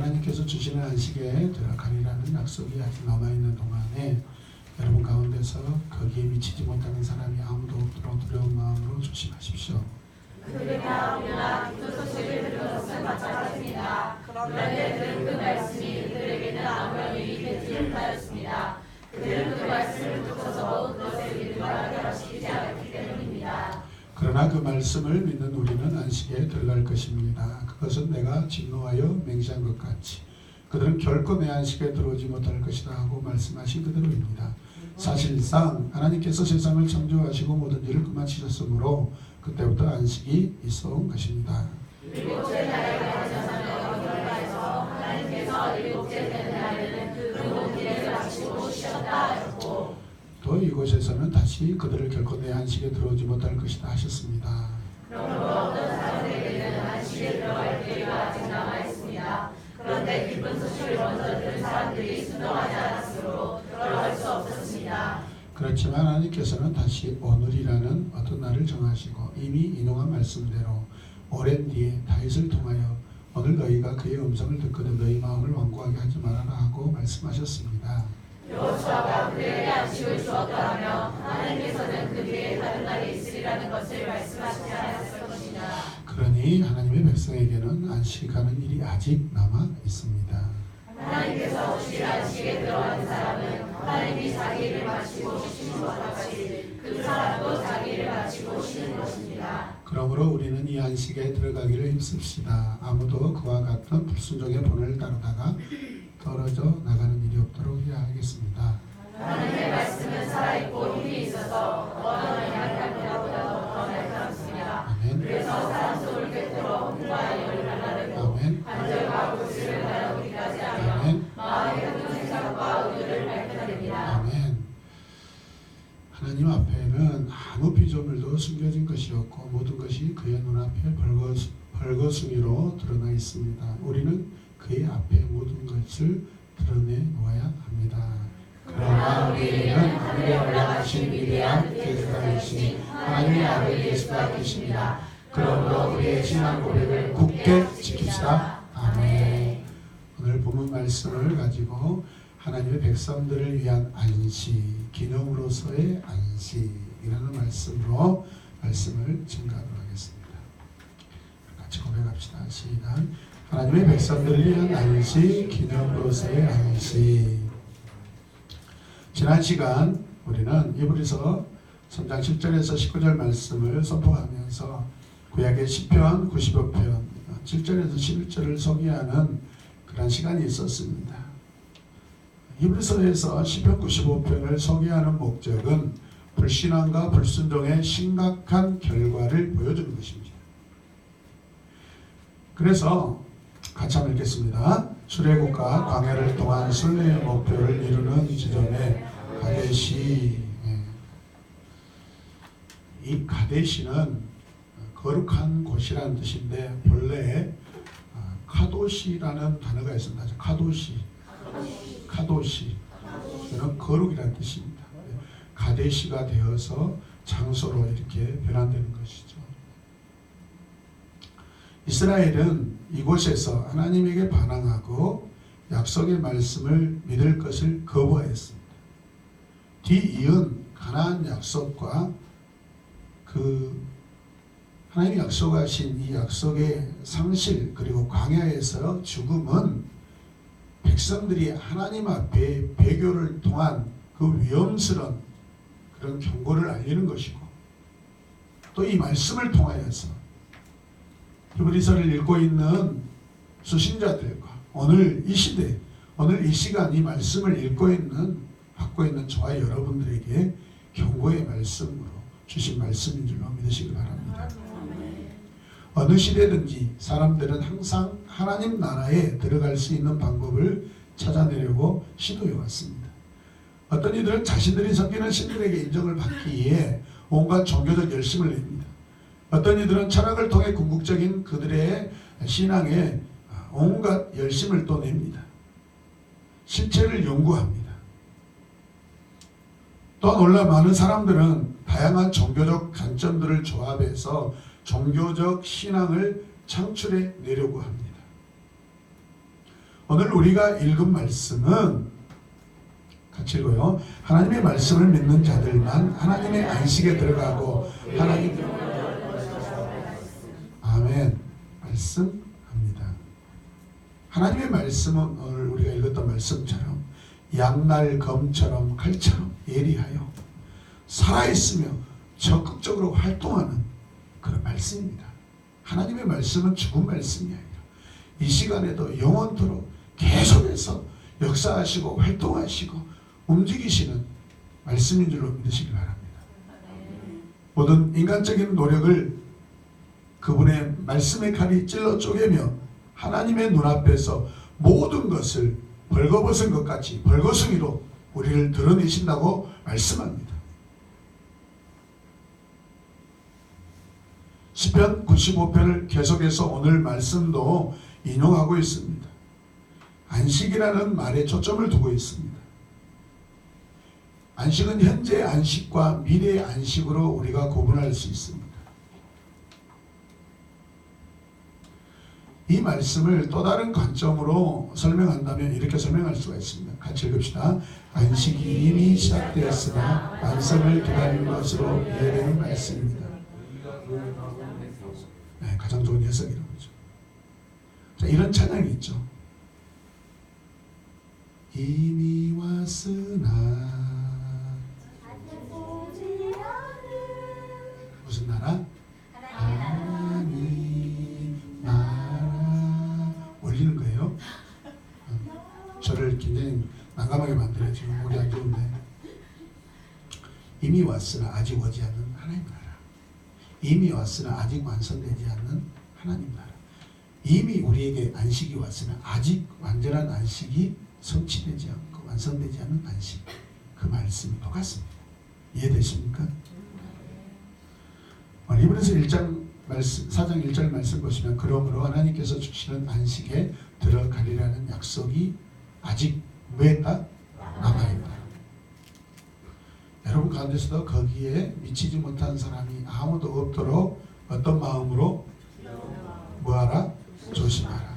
하나님께서 주시는 안식에 들어가리라는 약속이 아직 남아있는 동안에 여러분 가운데서 거기에 미치지 못하는 사람이 아무도 없도록 두려운 마음으로 조심하십시오. 그러나 우리가 기쁜 소식을 들은 것은 마찬가지입니다. 그런데 들은 그 말씀이 그들에게는 아무런 유익이 되지 못하였습니다. 그들은 그 말씀을 듣고서도 그것의 믿음을 결합시키지 않았기 때문입니다. 그러나 그 말씀을 믿는 우리는 안식에 들어갈 것입니다. 그것은 내가 진노하여 맹세한 것 같이 그들은 결코 내 안식에 들어오지 못할 것이다 하고 말씀하신 그대로입니다. 사실상 하나님께서 세상을 창조하시고 모든 일을 그마치셨으므로 그때부터 안식이 있어 온 것입니다. 일곱째 날에 가르쳐서는 결과에서 하나님께서 일곱째 되는 날에는 그 모든 일을 마치고 쉬었다 하였고 또 이곳에서는 다시 그들을 결코 내 안식에 들어오지 못할 것이다 하셨습니다. 그러므로 어떤 사람에게는 안식에 들어갈 기회가 아직 남아있습니다. 그런데 기쁜 소식을 먼저 들은 사람들이 순종하지 않았으므로 들어갈 수 없었습니다. 그렇지만 하나님께서는 다시 오늘이라는 어떤 날을 정하시고 이미 인용한 말씀대로 오랜 뒤에 다윗을 통하여 오늘 너희가 그의 음성을 듣거든 너희 마음을 완고하게 하지 말아라 하고 말씀하셨습니다. 여호수아가 그들에게 안식을 주었더라면 하나님께서는 그 뒤에 다른 날이 있으리라는 것을 말씀하시지 않았을 것이냐. 그러니 하나님의 백성에게는 안식하는 일이 아직 남아 있습니다. 하나님께서 주실 안식에 들어가는 사람은 하나님이 자기 일을 마치고 쉬는 것과 같이 그 사람도 자기 일을 마치고 쉬는 것입니다. 그러므로 우리는 이 안식에 들어가기를 힘씁시다. 아무도 그와 같은 불순종의 본을 따르다가 떨어져 나가는 일이 없도록 해야 하겠습니다. 하나님의 말씀은 살아있고 힘이 있어서 어떤 날카로우보다도 더 날카롭습니다. 아멘. 그래서 사람 속을 꿰뚫어 혼과 영을 갈라내고 아멘. 관절과 골수를 갈라놓기까지 하며 아멘. 마음의 모든 생각과 의도를 밝혀냅니다. 아멘. 하나님 앞에는 아무 피조물도 숨겨진 것이 없고 모든 것이 그의 눈앞에 벌거숭이로 드러나 있습니다. 우리는 그의 앞에 모든 것을 드러내 놓아야 합니다. 그러나 우리에게는 하늘에 올라가신 위대한 대주자이신 하나님의 아들 예수가 계십니다. 그러므로 우리의 신앙 고백을 굳게 지킵시다. 아멘. 오늘 본문 말씀을 가지고 하나님의 백성들을 위한 안식, 기념으로서의 안식이라는 말씀으로 말씀을 증가하도록 하겠습니다. 같이 고백합시다. 시작. 하나님의 백성들을 위한 안식, 기념으로서의 안식. 지난 시간 우리는 이브리서 3장 7절에서 19절 말씀을 선포하면서 구약의 시편 95편 7절에서 11절을 소개하는 그런 시간이 있었습니다. 히브리서에서 시편 95편을 소개하는 목적은 불신앙과 불순종의 심각한 결과를 보여주는 것입니다. 그래서 같이 한번 읽겠습니다. 출애굽과 광야를 통한 순례의 목표를 이루는 지점에 가데시, 이 가데시는 거룩한 곳이라는 뜻인데 본래 카도시라는 단어가 있습니다. 카도시 저는 거룩이라는 뜻입니다. 가데시가 되어서 장소로 이렇게 변환되는 것이죠. 이스라엘은 이곳에서 하나님에게 반항하고 약속의 말씀을 믿을 것을 거부하였습니다. 뒤이은 가나안 약속과 그 하나님이 약속하신 이 약속의 상실 그리고 광야에서 죽음은 백성들이 하나님 앞에 배교를 통한 그 위험스러운 그런 경고를 알리는 것이고 또 이 말씀을 통하여서 히브리서를 읽고 있는 수신자들과 오늘 이 시대, 오늘 이 시간 이 말씀을 받고 있는 저와 여러분들에게 경고의 말씀으로 주신 말씀인 줄로 믿으시기 바랍니다. 어느 시대든지 사람들은 항상 하나님 나라에 들어갈 수 있는 방법을 찾아내려고 시도해 왔습니다. 어떤 이들은 자신들이 섬기는 신들에게 인정을 받기 위해 온갖 종교적 열심을 냅니다. 어떤 이들은 철학을 통해 궁극적인 그들의 신앙에 온갖 열심을 또 냅니다. 실체를 연구합니다. 또 놀라 많은 사람들은 다양한 종교적 관점들을 조합해서 종교적 신앙을 창출해 내려고 합니다. 오늘 우리가 읽은 말씀은 같이 읽어요. 하나님의 말씀을 믿는 자들만 하나님의 안식에 들어가고 하나님 아멘 말씀합니다. 하나님의 말씀은 오늘 우리가 읽었던 말씀처럼 양날 검처럼 칼처럼 예리하여 살아있으며 적극적으로 활동하는 그런 말씀입니다. 하나님의 말씀은 죽은 말씀이 아니라 이 시간에도 영원토록 계속해서 역사하시고 활동하시고 움직이시는 말씀인 줄로 믿으시기 바랍니다. 모든 인간적인 노력을 그분의 말씀의 칼이 찔러 쪼개며 하나님의 눈앞에서 모든 것을 벌거벗은 것 같이 벌거숭이로 우리를 드러내신다고 말씀합니다. 시편 95편을 계속해서 오늘 말씀도 인용하고 있습니다. 안식이라는 말에 초점을 두고 있습니다. 안식은 현재 안식과 미래의 안식으로 우리가 구분할 수 있습니다. 이 말씀을 또 다른 관점으로 설명한다면 이렇게 설명할 수가 있습니다. 같이 읽읍시다. 안식이 이미 시작되었으나 완성을 기다리는 것으로 이해되는 말씀입니다. 네, 가장 좋은 해석이라고 하죠. 자, 이런 찬양이 있죠. 이미 왔으나 무슨 나라? 하나님 나라 올리는 거예요. 저를 굉장히 난감하게 만들어요. 지금 목이 안 좋은데. 이미 왔으나 아직 오지 않는 하나님 나라. 이미 왔으나 아직 완성되지 않는 하나님 나라. 이미 우리에게 안식이 왔으나 아직 완전한 안식이 성취되지 않고 완성되지 않은 안식. 그 말씀이 똑같습니다. 이해되십니까? 이번에서 1장 말씀, 4장 1절 말씀 보시면 그러므로 하나님께서 주시는 안식에 들어가리라는 약속이 아직 뭐했다? 남아있다. 여러분 가운데서도 거기에 미치지 못한 사람이 아무도 없도록 어떤 마음으로 뭐하라? 조심하라.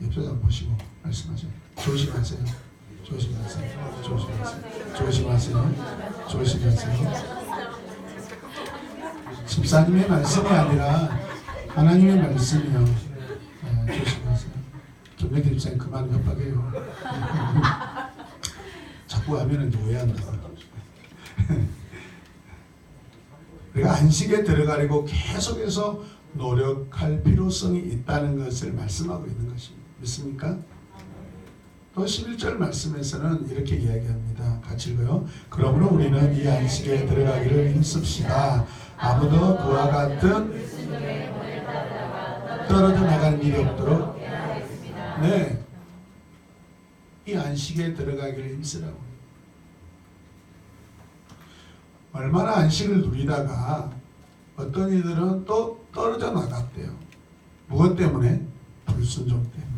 옆에 좀 보시고 말씀하세요. 조심하세요. 조심하세요. 조심하세요. 조심하세요. 조심하세요. 집사님의 말씀이 아니라 하나님의 말씀이요. 네, 조심하세요. 김명태 집사님 그만 협박해요. 자꾸 하면 이제 오해한다고. 우리가 안식에 들어가려고 계속해서 노력할 필요성이 있다는 것을 말씀하고 있는 것입니다. 믿습니까? 또 11절 말씀에서는 이렇게 이야기합니다. 같이 읽어요. 그러므로 우리는 이 안식에 들어가기를 힘씁시다. 아무도 그와 같은 떨어져 나가는 일이 없도록 네, 이 안식에 들어가기를 힘쓰라고. 얼마나 안식을 누리다가 어떤 이들은 또 떨어져 나갔대요. 무엇 때문에? 불순종 때문에.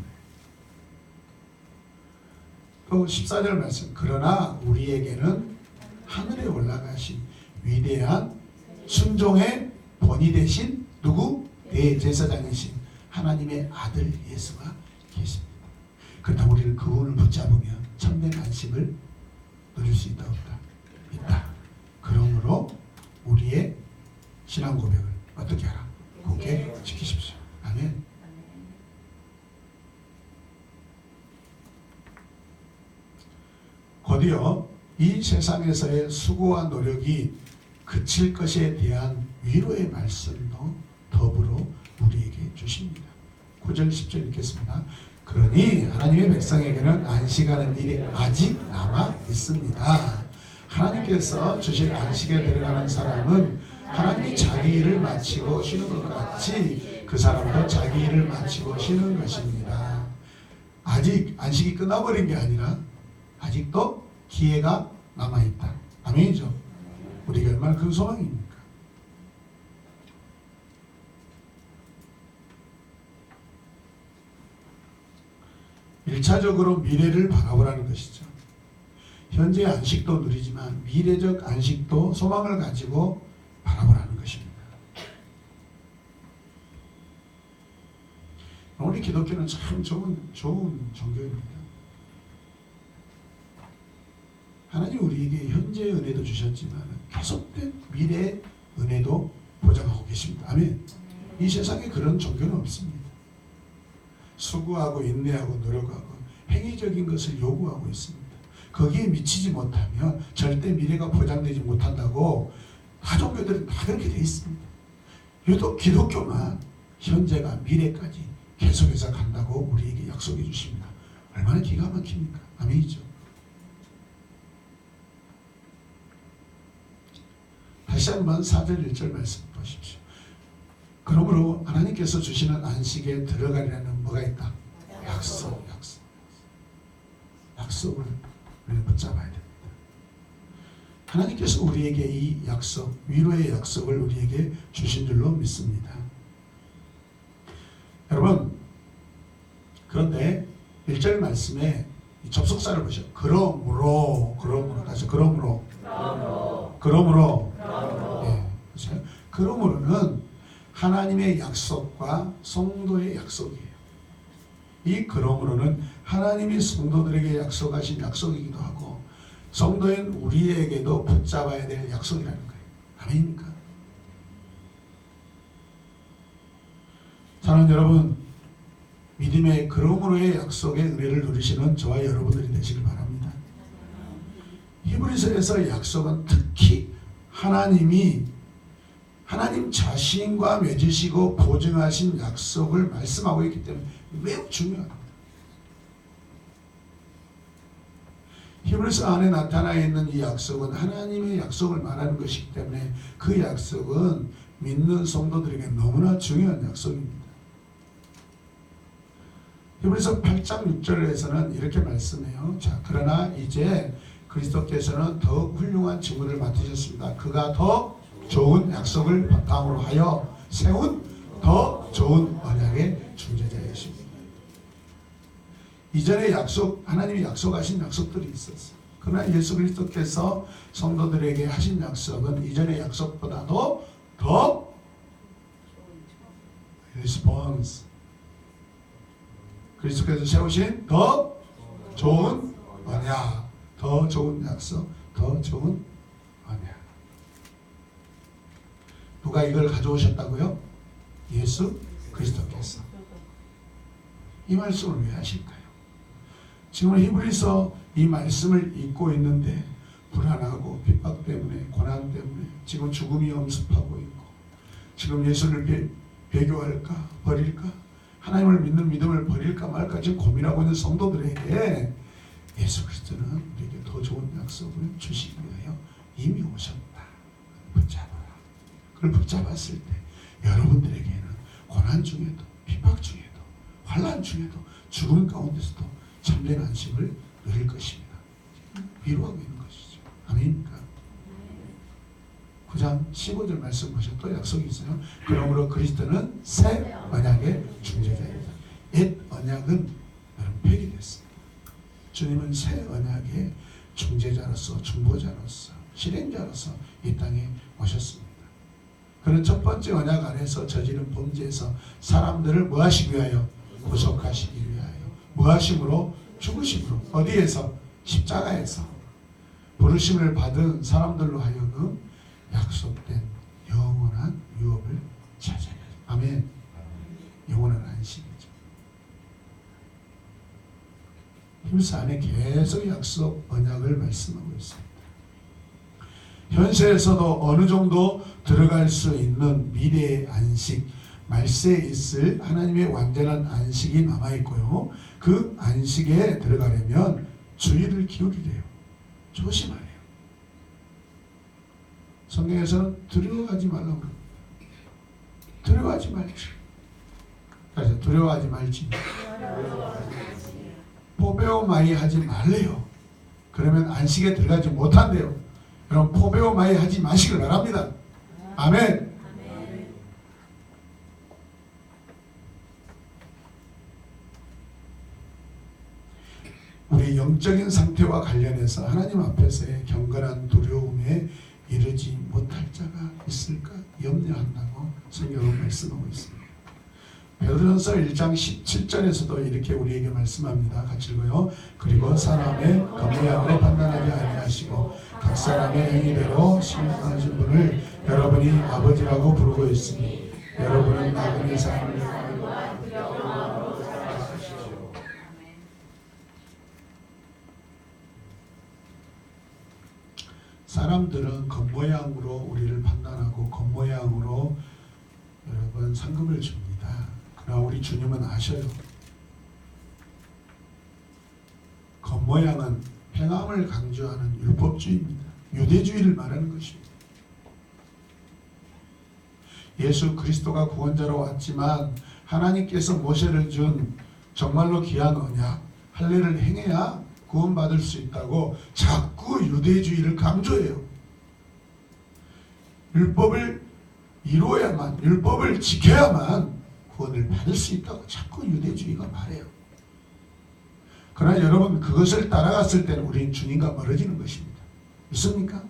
또 14절 말씀. 그러나 우리에게는 하늘에 올라가신 위대한 순종의 본이 되신 누구? 대제사장이신 하나님의 아들 예수가 계십니다. 그렇다면 우리는 그분을 붙잡으면 참된 안식을 누릴 수 있다 없다? 있다. 그러므로 우리의 신앙 고백을 어떻게 하라? 굳게 지키십시오. 아멘. 곧이어 이 세상에서의 수고와 노력이 그칠 것에 대한 위로의 말씀도 더불어 우리에게 주십니다. 9절 10절 읽겠습니다. 그러니 하나님의 백성에게는 안식하는 일이 아직 남아 있습니다. 하나님께서 주실 안식에 들어가는 사람은 하나님이 자기 일을 마치고 쉬는 것 같이 그 사람도 자기 일을 마치고 쉬는 것입니다. 아직 안식이 끝나버린 게 아니라 아직도 기회가 남아있다. 아멘이죠? 우리가 얼마나 큰 소망입니까? 일차적으로 미래를 바라보라는 것이죠. 현재 안식도 누리지만 미래적 안식도 소망을 가지고 바라보라는 것입니다. 오늘 우리 기독교는 참 좋은 종교입니다. 하나님 우리에게 현재의 은혜도 주셨지만 계속된 미래의 은혜도 보장하고 계십니다. 아멘. 이 세상에 그런 종교는 없습니다. 수고하고 인내하고 노력하고 행위적인 것을 요구하고 있습니다. 거기에 미치지 못하면 절대 미래가 보장되지 못한다고 다 종교들은 다 그렇게 되어 있습니다. 유독 기독교만 현재가 미래까지 계속해서 간다고 우리에게 약속해 주십니다. 얼마나 기가 막힙니까? 아멘이죠. 다시 한번 4절 1절 말씀 보십시오. 그러므로 하나님께서 주시는 안식에 들어가려는 뭐가 있다? 약속을 우리는 붙잡아야 됩니다. 하나님께서 우리에게 이 약속, 위로의 약속을 우리에게 주신 줄로 믿습니다. 여러분, 그런데 1절 말씀에 접속사를 보시죠. 그러므로 다시 그러므로. 예, 그렇죠? 그러므로는 하나님의 약속과 성도의 약속이에요. 이 그러므로는 하나님이 성도들에게 약속하신 약속이기도 하고 성도인 우리에게도 붙잡아야 될 약속이라는 거예요. 아멘입니까? 사랑하는 여러분, 믿음의 그러므로의 약속의 은혜를 누리시는 저와 여러분들이 되시길 바랍니다. 히브리서에서 약속은 특히 하나님 자신과 맺으시고 보증하신 약속을 말씀하고 있기 때문에 매우 중요합니다. 히브리서 안에 나타나 있는 이 약속은 하나님의 약속을 말하는 것이기 때문에 그 약속은 믿는 성도들에게 너무나 중요한 약속입니다. 히브리서 8장 6절에서는 이렇게 말씀해요. 자, 그러나 이제 그리스도께서는 더욱 훌륭한 직무를 맡으셨습니다. 그가 더 좋은 약속을 바탕으로 하여 세운 더 좋은 언약의 중재자이십니다. 이전에 하나님이 약속하신 약속들이 있었어요. 그러나 예수 그리스도께서 성도들에게 하신 약속은 이전의 약속보다도 더 리스폰스, 그리스도께서 세우신 더 좋은 언약, 더 좋은 약속, 더 좋은 언약. 누가 이걸 가져오셨다고요? 예수 그리스도께서. 이 말씀을 왜 하실까요? 지금 히브리서 이 말씀을 읽고 있는데 불안하고 핍박 때문에, 고난 때문에 지금 죽음이 엄습하고 있고 지금 예수를 배교할까 버릴까, 하나님을 믿는 믿음을 버릴까 말까 지금 고민하고 있는 성도들에게 예수 그리스도는 우리에게 더 좋은 약속을 주시기 위하여 이미 오셨다. 붙잡아라. 그걸 붙잡았을 때 여러분들에게는 고난 중에도 핍박 중에도 환난 중에도 죽음 가운데서도 참된 안식을 누릴 것입니다. 위로하고 있는 것이죠. 아멘입니까? 9장 15절 말씀 보셔도 또 약속이 있어요. 그러므로 그리스도는 새 언약의 중재자입니다. 옛 언약은 여러분 폐기됐습니다. 주님은 새 언약의 중재자로서, 중보자로서, 실행자로서 이 땅에 오셨습니다. 그는 첫 번째 언약 안에서 저지른 범죄에서 사람들을 뭐 하시기 위하여? 구속하시기 위하여. 뭐 하심으로? 죽으심으로. 어디에서? 십자가에서. 부르심을 받은 사람들로 하여금 약속된 영원한 유업을 찾아야. 아멘. 영원한 안식이죠. 히브리서 안에 계속 약속 언약을 말씀하고 있습니다. 현세에서도 어느 정도 들어갈 수 있는 미래의 안식, 말세에 있을 하나님의 완전한 안식이 남아있고요. 그 안식에 들어가려면 주의를 기울이래요. 조심하래요. 성경에서는 두려워하지 말라고 그래요. 두려워하지 말지. 그래서 두려워하지 말지. 포베오마이 하지 말래요. 그러면 안식에 들어가지 못한대요. 그럼 포베오마이 하지 마시길 바랍니다. 아멘. 우리 영적인 상태와 관련해서 하나님 앞에서의 경건한 두려움에 이르지 못할 자가 있을까 염려한다고 성경은 말씀하고 있습니다. 베드로전서 1장 17절에서도 이렇게 우리에게 말씀합니다. 같이 읽어요. 그리고 사람의 겉모양으로 판단하지 아니하시고 각 사람의 행위대로 심판하신 분을 여러분이 아버지라고 부르고 있으니 여러분은 나그네 삶을 사람들은 겉모양으로 우리를 판단하고 겉모양으로 여러분 상급을 줍니다. 그러나 우리 주님은 아셔요. 겉모양은 행함을 강조하는 율법주의입니다. 유대주의를 말하는 것입니다. 예수 그리스도가 구원자로 왔지만 하나님께서 모세를 준 정말로 귀한 언약 할례를 행해야 구원받을 수 있다고 자꾸 유대주의를 강조해요. 율법을 이루어야만, 율법을 지켜야만 구원을 받을 수 있다고 자꾸 유대주의가 말해요. 그러나 여러분 그것을 따라갔을 때는 우리는 주님과 멀어지는 것입니다. 믿습니까?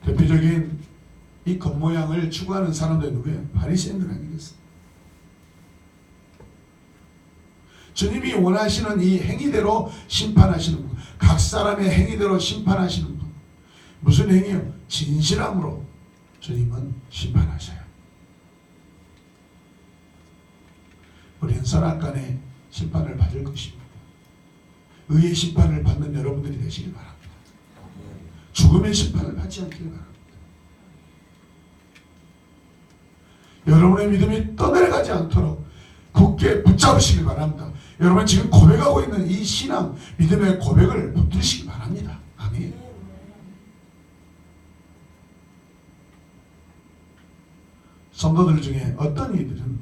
대표적인 이 겉모양을 추구하는 사람들은 누구예요? 바리새인들 아니겠어요? 주님이 원하시는 이 행위대로 심판하시는 분, 각 사람의 행위대로 심판하시는 분. 무슨 행위요? 진실함으로 주님은 심판하셔요. 우리는 선악간의 심판을 받을 것입니다. 의의 심판을 받는 여러분들이 되시길 바랍니다. 죽음의 심판을 받지 않기를 바랍니다. 여러분의 믿음이 떠내려가지 않도록 굳게 붙잡으시길 바랍니다. 여러분 지금 고백하고 있는 이 신앙, 믿음의 고백을 붙드시기 바랍니다. 아멘. 성도들 중에 어떤 이들은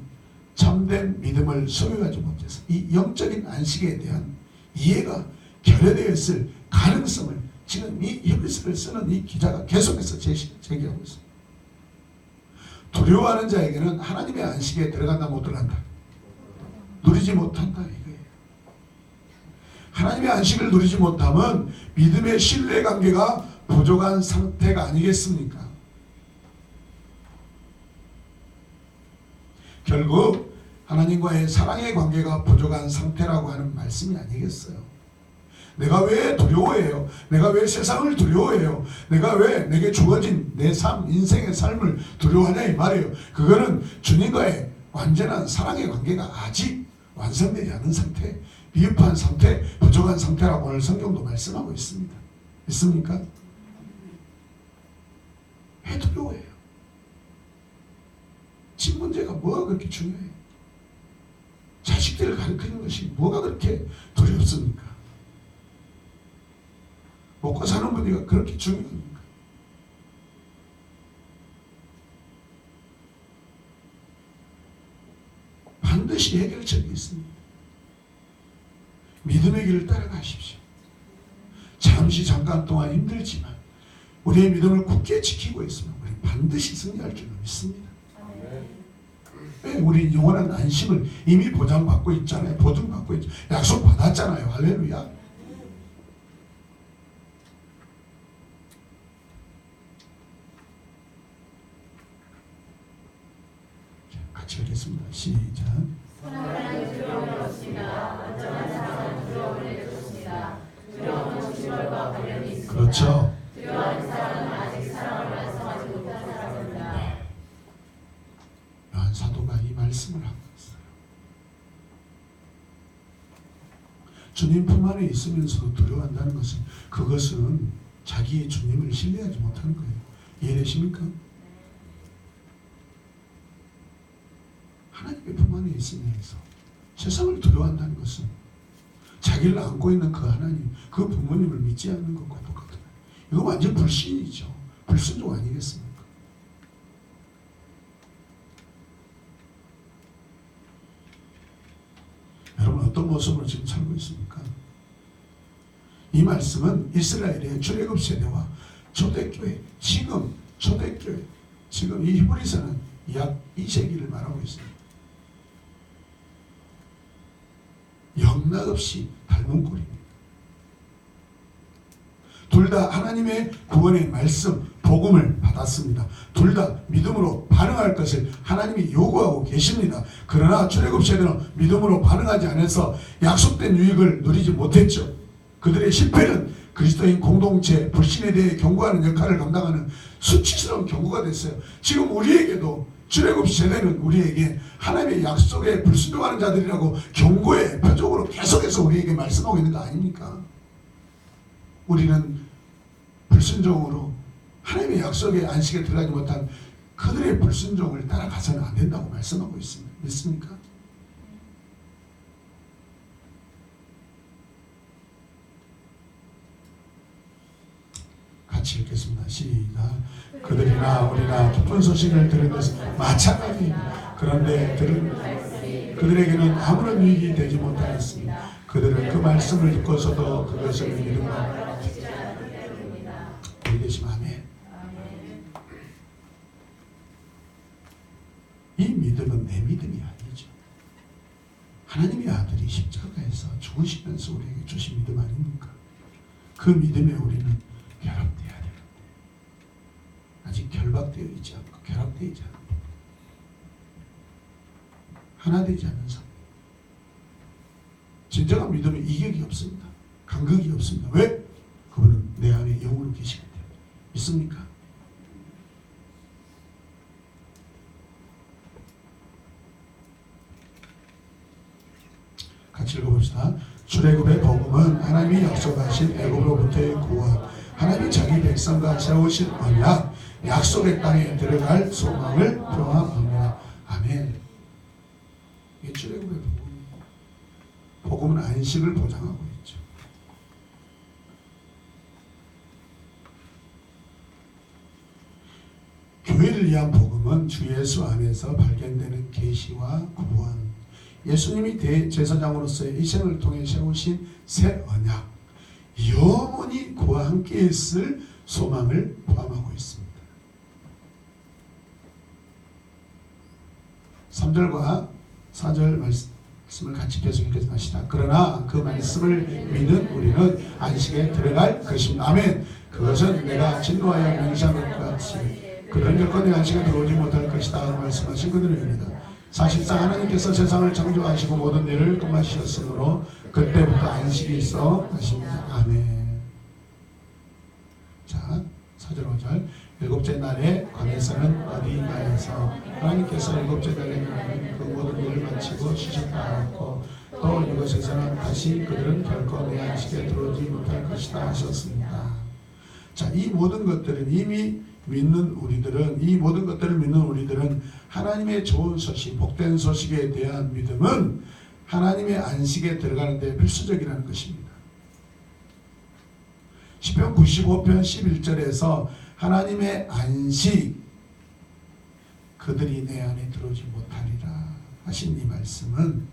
참된 믿음을 소유하지 못해서 이 영적인 안식에 대한 이해가 결여되어 있을 가능성을 지금 이 히브리서를 쓰는 이 기자가 계속해서 제기하고 있습니다. 두려워하는 자에게는 하나님의 안식에 들어간다 못 들어간다? 누리지 못한다 이거예요. 하나님의 안식을 누리지 못하면 믿음의 신뢰 관계가 부족한 상태가 아니겠습니까? 결국 하나님과의 사랑의 관계가 부족한 상태라고 하는 말씀이 아니겠어요. 내가 왜 두려워해요? 내가 왜 세상을 두려워해요? 내가 왜 내게 주어진 내 삶, 인생의 삶을 두려워하냐 이 말이에요. 그거는 주님과의 완전한 사랑의 관계가 아직 완성되지 않은 상태, 미흡한 상태, 부족한 상태라고 오늘 성경도 말씀하고 있습니다. 있습니까? 왜 두려워해요? 집 문제가 뭐가 그렇게 중요해요? 자식들을 가르치는 것이 뭐가 그렇게 두렵습니까? 먹고 사는 분위기가 그렇게 중요합니까? 반드시 해결책이 있습니다. 믿음의 길을 따라가십시오. 잠시 잠깐 동안 힘들지만 우리의 믿음을 굳게 지키고 있으면 우리는 반드시 승리할 줄 믿습니다. 왜? 우리 영원한 안식을 이미 보장받고 있잖아요. 보증받고 있죠. 약속 받았잖아요. 할렐루야. 같이 읽겠습니다. 시작. 하나님의 두려움이 없습니다. 완전한 사랑은 두려움을 내쫓습니다. 두려움은 주님과 관련이 있습니다. 그렇죠. 두려워하는 사람은 아직 사랑을 완성하지 못한 사람입니다. 요한 사도가 이 말씀을 하고 있어요. 주님 품 안에 있으면서도 두려워한다는 것은 그것은 자기의 주님을 신뢰하지 못하는 거예요. 이해되십니까? 하나님의 품 안에 있으면서 세상을 두려워한다는 것은 자기를 안고 있는 그 하나님, 그 부모님을 믿지 않는 것과 똑같아요. 이거 완전 불신이죠. 불순종 아니겠습니까? 여러분 어떤 모습으로 지금 살고 있습니까? 이 말씀은 이스라엘의 출애굽 세대와 초대교회, 지금 초대교회, 지금 이 히브리서는 약 2세기를 말하고 있습니다. 영락없이 닮은 꼴입니다. 둘 다 하나님의 구원의 말씀, 복음을 받았습니다. 둘 다 믿음으로 반응할 것을 하나님이 요구하고 계십니다. 그러나 출애굽 세대는 믿음으로 반응하지 않아서 약속된 유익을 누리지 못했죠. 그들의 실패는 그리스도인 공동체 불신에 대해 경고하는 역할을 감당하는 수치스러운 경고가 됐어요. 지금 우리에게도 출애굽 세대는 우리에게 하나님의 약속에 불순종하는 자들이라고 경고의 표적으로 계속해서 우리에게 말씀하고 있는 거 아닙니까? 우리는 불순종으로 하나님의 약속의 안식에 들어가지 못한 그들의 불순종을 따라가서는 안 된다고 말씀하고 있습니다. 믿습니까? 같이 읽겠습니다. 시작. 그들이나 우리나 기쁜 소식을 들은 것은 마찬가지입니다. 그런데 그들에게는 아무런 유익이 되지 못하였습니다. 그들은 그 말씀을 듣고서도 그것을 믿음으로 믿으시면 아멘. 이 믿음은 내 믿음이 아니죠. 하나님의 아들이 십자가에서 죽으시면서 우리에게 주신 믿음 아닙니까? 그 믿음에 우리는 결합돼야 되는데 아직 결박되어 있지 않고 결합되어 있지 않고 하나 되지 않는 삶. 진정한 믿음은 이격이 없습니다. 간극이 없습니다. 왜? 그분은 내 안에 영으로 계시기 때문에. 믿습니까? 같이 읽어봅시다. 출애굽의 복음은 하나님이 약속하신 애굽으로부터의 구원, 하나님이 자기 백성과 세우신 언약, 약속의 땅에 들어갈 소망을 표합합니다. 아멘. 이게 출애굽의 복음입니다. 복음은 안식을 보장하고 있죠. 교회를 위한 복음은 주 예수 안에서 발견되는 계시와 구원, 예수님이 대제사장으로서의 이 생을 통해 세우신 새 언약, 영원히 그와 함께 있을 소망을 포함하고 있습니다. 3절과 4절 말씀을 같이 계속 읽겠습니다. 그러나 그 말씀을 믿는 우리는 안식에 들어갈 것입니다. 아멘. 그것은 내가 진노하여 맹세한 것 같이 그런 결코 내 안식에 들어오지 못할 것이다 말씀하신 그들입니다. 사실상 하나님께서 세상을 창조하시고 모든 일을 끝마치셨으므로 그때부터 안식이 있어 하십니다. 아멘. 자, 4절 5절. 일곱째 날에 관에서는 어디인가에서 하나님께서 일곱째 날에는 그 모든 일을 마치고 쉬셨다 하였고 또 이곳에서는 다시 그들은 결코 내 안식에 들어오지 못할 것이다 하셨습니다. 자, 이 모든 것들은 이미 믿는 우리들은, 이 모든 것들을 믿는 우리들은 하나님의 좋은 소식, 복된 소식에 대한 믿음은 하나님의 안식에 들어가는 데 필수적이라는 것입니다. 시편 95편 11절에서 하나님의 안식, 그들이 내 안에 들어오지 못하리라 하신 이 말씀은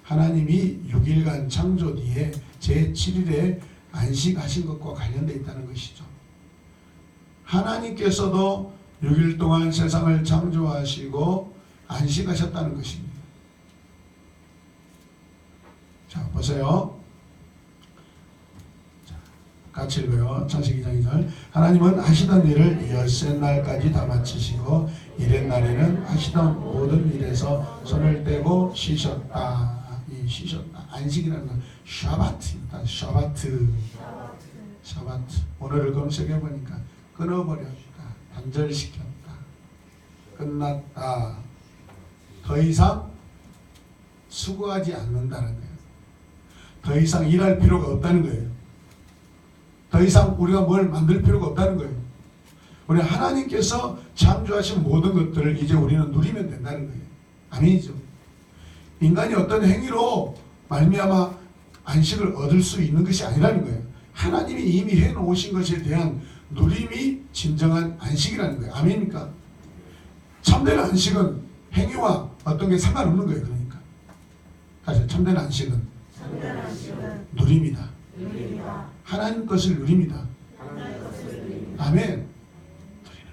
하나님이 6일간 창조 뒤에 제7일에 안식하신 것과 관련되어 있다는 것이죠. 하나님께서도 6일 동안 세상을 창조하시고 안식하셨다는 것입니다. 자, 보세요. 자, 같이 읽어요. 창세기 2장 2절. 하나님은 하시던 일을 엿새 날까지 다 마치시고 일의 날에는 하시던 모든 일에서 손을 떼고 쉬셨다. 이 쉬셨다. 안식이라는 건 샤바트입니다. 샤바트. 오늘을 검색해 보니까 끊어버렸다. 단절시켰다. 끝났다. 더 이상 수고하지 않는다는 거예요. 더 이상 일할 필요가 없다는 거예요. 더 이상 우리가 뭘 만들 필요가 없다는 거예요. 우리 하나님께서 창조하신 모든 것들을 이제 우리는 누리면 된다는 거예요. 아니죠. 인간이 어떤 행위로 말미암아 안식을 얻을 수 있는 것이 아니라는 거예요. 하나님이 이미 해놓으신 것에 대한 누림이 진정한 안식이라는 거예요. 아멘입니까? 참된 안식은 행위와 어떤 게 상관없는 거예요. 그러니까 사실 참된 안식은 누림이다. 하나님 것을 누립니다. 아멘. 누리는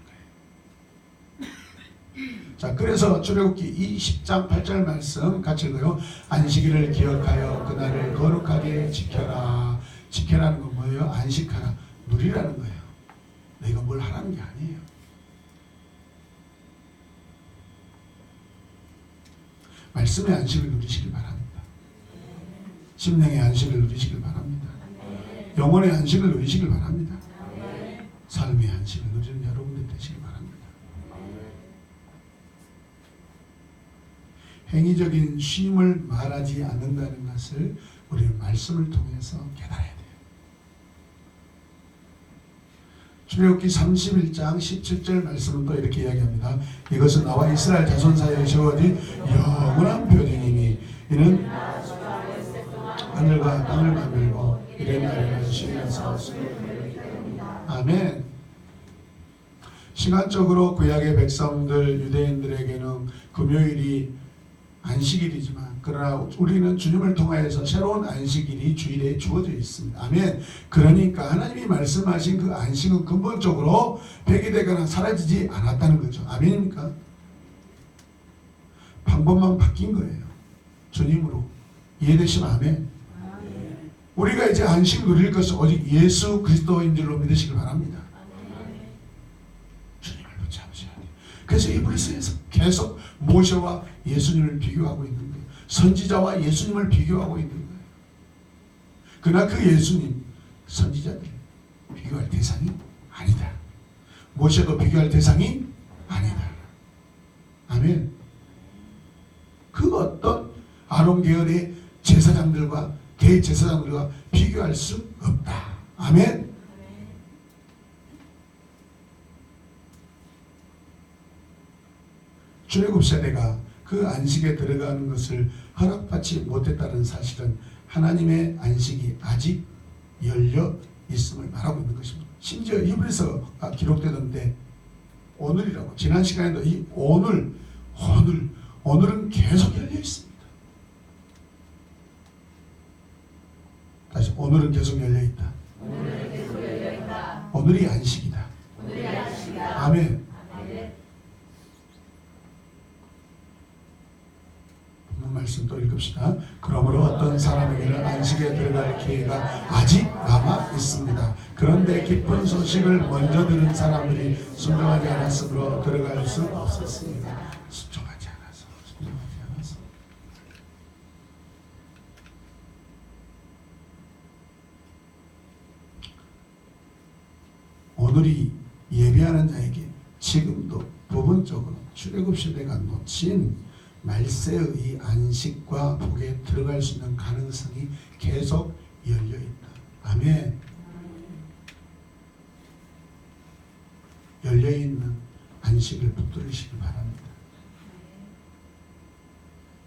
거예요. 자, 그래서 출애굽기 20장 8절 말씀 같이 읽어요. 안식일을 기억하여 그날을 거룩하게 지켜라. 지켜라는 건 뭐예요? 안식하라. 누리라는 거예요. 너희가 뭘 하라는 게 아니에요. 말씀의 안식을 누리시길 바랍니다. 심령의 안식을 누리시길 바랍니다. 영혼의 안식을 누리시길 바랍니다. 삶의 안식을 누리는 여러분들 되시길 바랍니다. 행위적인 쉼을 말하지 않는다는 것을 우리는 말씀을 통해서 깨달아야 돼요. 출애굽기 31장 17절 말씀은 또 이렇게 이야기합니다. 이것은 나와 이스라엘 자손 사이에 세워진 영원한 표징이니 이는 하늘과 땅을 만들고 이래 나라가 쉬면서 아멘. 시간적으로 구약의 백성들 유대인들에게는 금요일이 안식일이지만 그러나 우리는 주님을 통하여서 새로운 안식일이 주일에 주어져 있습니다. 아멘. 그러니까 하나님이 말씀하신 그 안식은 근본적으로 폐기되거나 사라지지 않았다는 거죠. 아멘입니까? 방법만 바뀐 거예요. 주님으로. 이해되시면 아멘. 우리가 이제 안식을 누릴 것은 오직 예수 그리스도인 줄로 믿으시길 바랍니다. 주님을 붙잡으셔야 돼요. 그래서 이브리스에서 계속 모세와 예수님을 비교하고 있는 거예요. 선지자와 예수님을 비교하고 있는 거예요. 그러나 그 예수님 선지자들 비교할 대상이 아니다. 모세도 비교할 대상이 아니다. 아멘. 그 어떤 아론 계열의 제사장들과 대제사장들과 비교할 수 없다. 아멘. 출애굽 세대가 그 안식에 들어가는 것을 허락받지 못했다는 사실은 하나님의 안식이 아직 열려 있음을 말하고 있는 것입니다. 심지어 히브리서가 기록되던데 오늘이라고 지난 시간에도 이 오늘은 계속 열려 있습니다. 다시 오늘은 계속 열려 있다. 오늘이 안식이다. 아멘. 말씀 또 읽읍시다. 그러므로 어떤 사람에게는 안식에 들어갈 기회가 아직 남아 있습니다. 그런데 기쁜 소식을 먼저 들은 사람들이 순종하지 않았으므로 들어갈 수 없었습니다. 순종하지 않아서. 오늘이 예배하는 자에게 지금도 부분적으로 출애굽 시대가 놓친 말세의 이 안식과 복에 들어갈 수 있는 가능성이 계속 열려 있다. 아멘. 열려 있는 안식을 붙들으시기 바랍니다.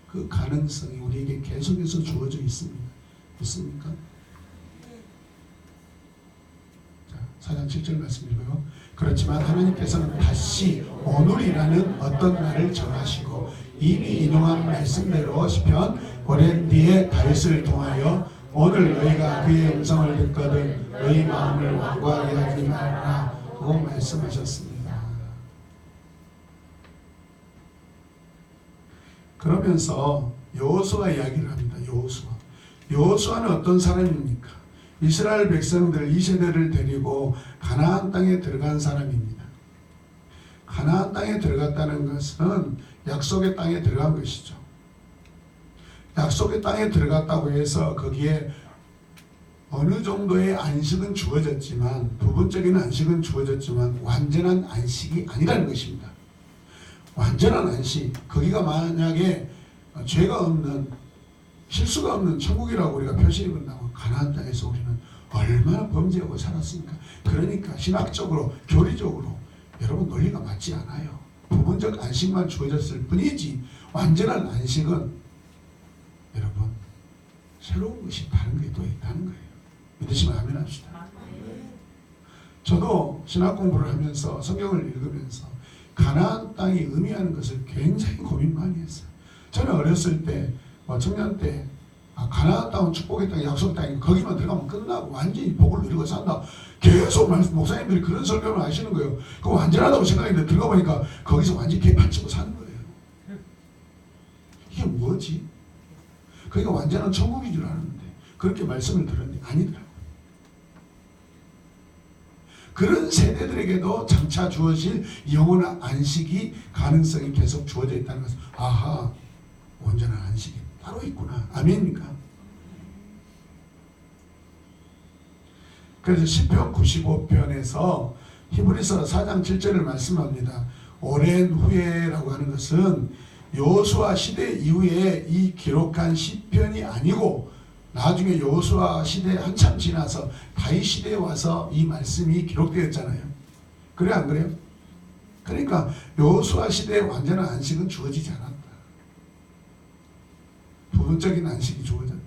그 가능성이 우리에게 계속해서 주어져 있습니다. 있습니까? 자, 4장 7절 말씀 읽어요. 그렇지만 하나님께서는 다시 오늘이라는 어떤 날을 정하시고 이미 인용한 말씀대로 시편 오랜 뒤에 다윗을 통하여 오늘 너희가 그의 음성을 듣거든 너희 마음을 완고하게 하지 말라 고 말씀하셨습니다. 그러면서 여호수아 이야기를 합니다. 여호수아는 어떤 사람입니까? 이스라엘 백성들 2세대를 데리고 가나안 땅에 들어간 사람입니다. 가나안 땅에 들어갔다는 것은 약속의 땅에 들어간 것이죠. 약속의 땅에 들어갔다고 해서 거기에 어느 정도의 안식은 주어졌지만 부분적인 안식은 주어졌지만 완전한 안식이 아니라는 것입니다. 완전한 안식, 거기가 만약에 죄가 없는 실수가 없는 천국이라고 우리가 표시해 본다면 가나안 땅에서 우리는 얼마나 범죄하고 살았습니까? 그러니까 신학적으로 교리적으로 여러분 논리가 맞지 않아요. 부분적 안식만 주어졌을 뿐이지 완전한 안식은 여러분 새로운 것이 다른 게 또 있다는 거예요. 믿으시면 아멘 합시다. 저도 신학 공부를 하면서 성경을 읽으면서 가나안 땅이 의미하는 것을 굉장히 고민 많이 했어요. 저는 어렸을 때 청년 때 가나안 땅은 축복의 땅, 약속의 땅이 거기만 들어가면 끝나고 완전히 복을 누리고 산다. 계속 목사님들이 그런 설교를 하시는 거예요. 그거 완전하다고 생각했는데 들어가 보니까 거기서 완전히 개판치고 사는 거예요. 이게 뭐지? 거기가 완전한 천국인 줄 알았는데 그렇게 말씀을 들었는데 아니더라고요. 그런 세대들에게도 장차 주어질 영원한 안식이 가능성이 계속 주어져 있다는 것을 아하, 온전한 안식이 따로 있구나. 아멘입니까? 그래서 시편 95편에서 히브리서 4장 7절을 말씀합니다. 오랜 후에라고 하는 것은 여호수아 시대 이후에 이 기록한 시편이 아니고 나중에 여호수아 시대 한참 지나서 다윗 시대에 와서 이 말씀이 기록되었잖아요. 그래 안 그래요? 그러니까 여호수아 시대의 완전한 안식은 주어지지 않았다. 부분적인 안식이 주어졌다.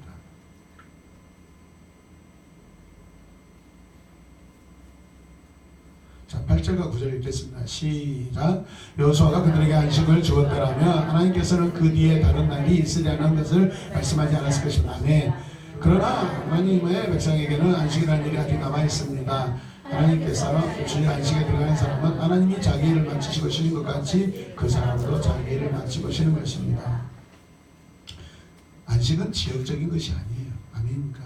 자, 8절과 9절 읽겠습니다. 시작. 여호수아가 그들에게 안식을 주었더라면 하나님께서는 그 뒤에 다른 날이 있으려는 것을 말씀하지 않았을 것입니다. 아멘. 그러나 하나님의 백성에게는 안식이라는 일이 아직 남아 있습니다. 하나님께서 주의 안식에 들어가는 사람은 하나님이 자기 일을 마치시고 쉬는 것 같이 그 사람도 자기 일을 마치고 쉬는 것입니다. 안식은 지역적인 것이 아니에요. 아멘입니까?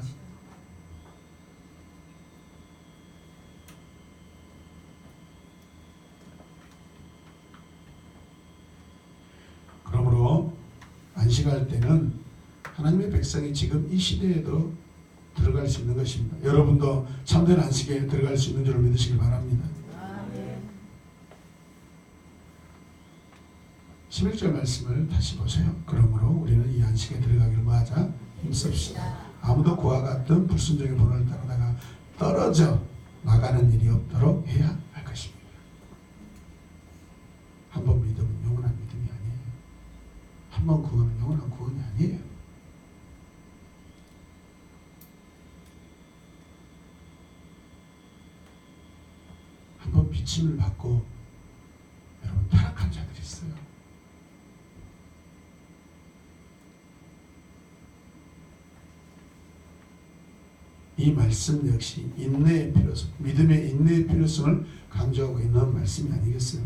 그러므로 안식할 때는 하나님의 백성이 지금 이 시대에도 들어갈 수 있는 것입니다. 여러분도 참된 안식에 들어갈 수 있는 줄 믿으시길 바랍니다. 11절 말씀을 다시 보세요. 그러므로 우리는 이 안식에 들어가기를 뭐하자? 힘씁시다. 아무도 그와 같은 불순종의 본을 따르다가 떨어져 나가는 일이 없도록 해야 할 것입니다. 한 번 믿으면 영원한 믿음이 아니에요. 한 번 구원은 영원한 구원이 아니에요. 한 번 비침을 받고 여러분 타락한 자들이 있어요. 이 말씀 역시 인내의 필요성, 믿음의 인내의 필요성을 강조하고 있는 말씀이 아니겠어요?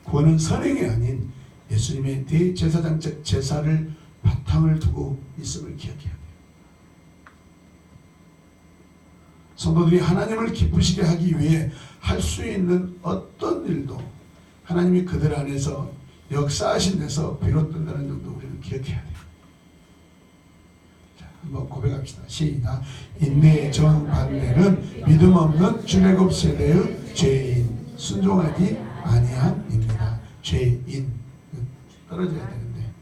구원은 선행이 아닌 예수님의 대제사장적 제사를 바탕을 두고 있음을 기억해야 돼요. 성도들이 하나님을 기쁘시게 하기 위해 할 수 있는 어떤 일도 하나님이 그들 안에서 역사하신 데서 비롯된다는 점도 우리는 기억해야 돼요. 자, 한번 고백합시다. 시작. 인내의 정반대는 믿음 없는 출애굽 세대의 죄인, 순종하지 아니함입니다. 죄인 떨어져야 되는데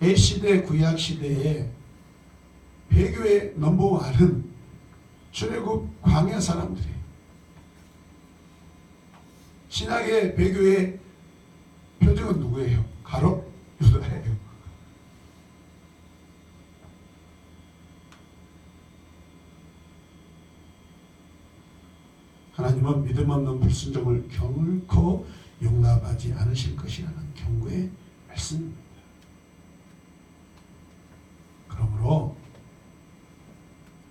이 시대 구약 시대에 배교의 넘버원은 출애굽 광야 사람들이 신약의 배교의 표적은 누구예요? 가롯 유다예요. 하나님은 믿음 없는 불순종을 결코 용납하지 않으실 것이라는 경고의 말씀입니다. 그러므로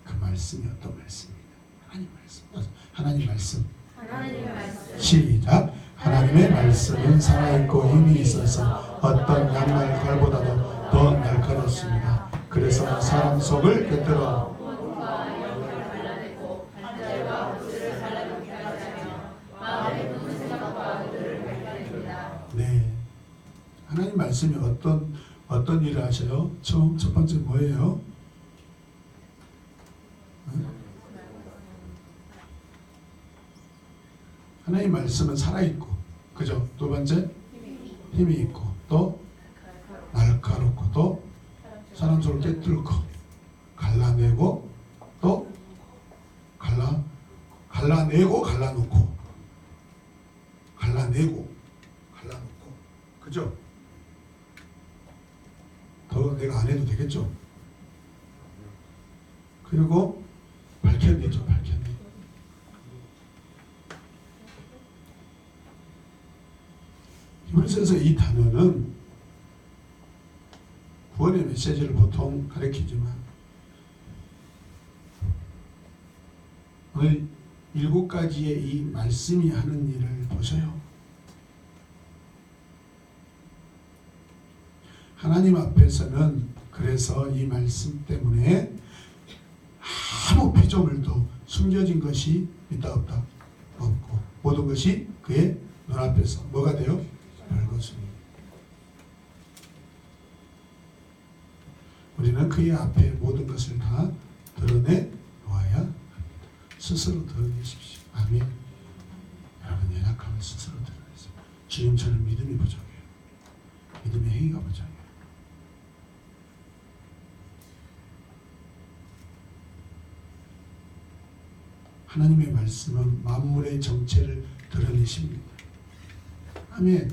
그 말씀이 어떤 말씀입니다? 하나님 말씀. 하나님의 말씀. 시작. 하나님의 말씀은 살아있고 힘이 있어서 어떤 양말 칼보다도 더 날카롭습니다. 그래서 사람 속을 꿰뚫어 혼과 영을 갈라내고 한절과 구슬을 갈라놓게 하자며 마음의 묻는 생각과 의도를 밝혀냅니다. 네. 하나님 말씀이 어떤 일을 하셔요? 첫 번째 뭐예요? 하나님 말씀은 살아있고, 그죠? 두 번째 힘이 있고, 또 날카롭고, 또 사람 속을 꿰뚫고 갈라내고, 또 갈라내고 갈라놓고, 그죠? 더 내가 안 해도 되겠죠? 그리고 밝혀내죠. 히브리서에서 이 단어는 구원의 메시지를 보통 가리키지만 오늘 7가지의 이 말씀이 하는 일을 보셔요. 하나님 앞에서는 그래서 이 말씀 때문에 아무 피조물도 숨겨진 것이 있다 없다 없고 모든 것이 그의 눈앞에서 뭐가 돼요? 별것입니다. 우리는 그의 앞에 모든 것을 다 드러내 놓아야 합니다. 스스로 드러내십시오. 아멘. 여러분 연약함을 스스로 드러내세요. 주님 저는 믿음이 부족해요. 믿음의 행위가 부족해요. 하나님의 말씀은 만물의 정체를 드러내십니다. 아멘.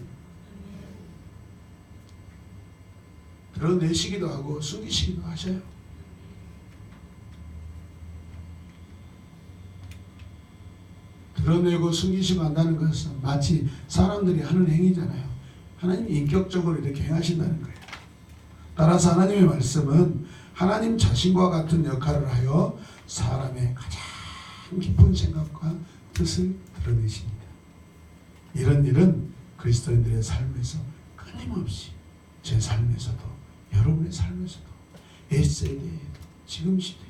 드러내시기도 하고 숨기시기도 하셔요. 드러내고 숨기시고 한다는 것은 마치 사람들이 하는 행위잖아요. 하나님이 인격적으로 이렇게 행하신다는 거예요. 따라서 하나님의 말씀은 하나님 자신과 같은 역할을 하여 사람의 가장 깊은 생각과 뜻을 드러내십니다. 이런 일은 그리스도인들의 삶에서 끊임없이 제 삶에서도 여러분의 삶에서도 옛세대에도 지금 시대에도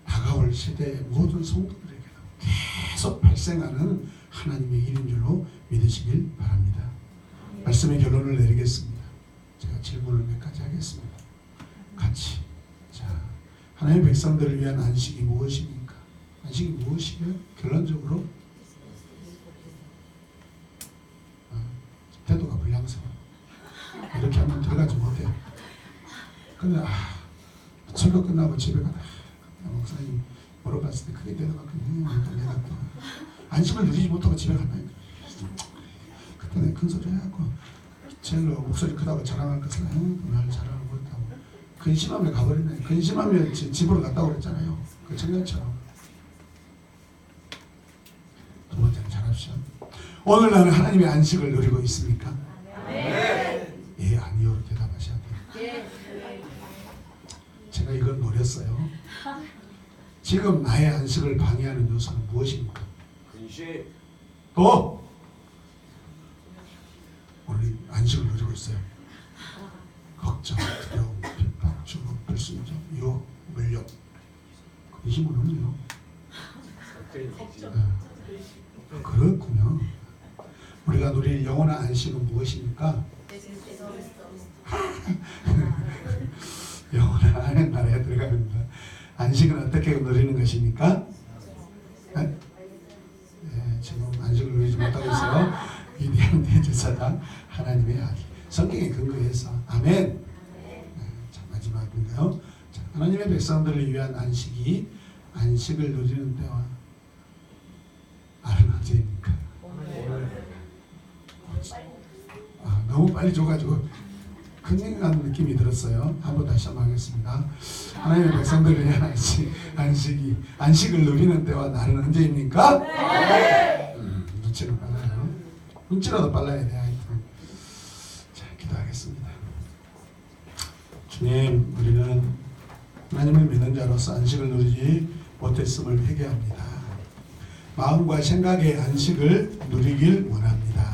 다가올 세대의 모든 성도들에게도 계속 발생하는 하나님의 일인 줄로 믿으시길 바랍니다. 말씀의 결론을 내리겠습니다. 제가 질문을 몇 가지 하겠습니다. 같이. 자, 하나님의 백성들을 위한 안식이 무엇입니까? 안식이 무엇이에요? 결론적으로 태도가 불량스러워. 이렇게 하면 들어가지 못해. 근데 설교 끝나고 집에 가다 목사님 물어봤을 때 크게 대답하고 안심을 누리지 못하고 집에 간다니까. 그때 내가 큰 소리 해갖고 제일로 목소리 크다고 자랑할 것을 날 자랑을 못하고 근심하며 가버렸네. 근심하며 집으로 갔다고 그랬잖아요. 그 청년처럼. 두 번째는 잘합시다. 오늘 나는 하나님의 안식을 누리고 있습니까? 네. 예, 아니요로 대답하셔야 돼요. 네. 제가 이걸 노렸어요. 지금 나의 안식을 방해하는 요소는 무엇입니까? 근심. 또 우리 안식을 누리고 있어요. 걱정, 두려움, 핍박, 주먹, 불순종, 유혹, 물욕. 근심은 없네요. 그렇군요. 우리가 누릴 영원한 안식은 무엇입니까? 영원한 하나님 나라에 들어갑니다. 안식은 어떻게 누리는 것입니까? 네? 네, 지금 안식을 누리지 못하고 있어요. 위대한 대제사장 하나님의 아들. 성경에 근거해서 아멘. 네, 자, 마지막인가요? 자, 하나님의 백성들을 위한 안식을 누리는 때와 나는 언제입니까? 너무 빨리 줘가지고 큰일난 느낌이 들었어요. 한번 다시 한번 하겠습니다. 하나님의 백성들을 위한 안식을 누리는 때와 날은 언제입니까? 눈치는 빨라요. 눈치라도 빨라야 돼. 자, 기도하겠습니다. 주님, 우리는 하나님을 믿는 자로서 안식을 누리지 못했음을 회개합니다. 마음과 생각의 안식을 누리길 원합니다.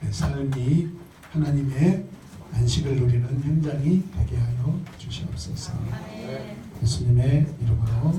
내 삶이 하나님의 안식을 누리는 현장이 되게 하여 주시옵소서. 예수님의 이름으로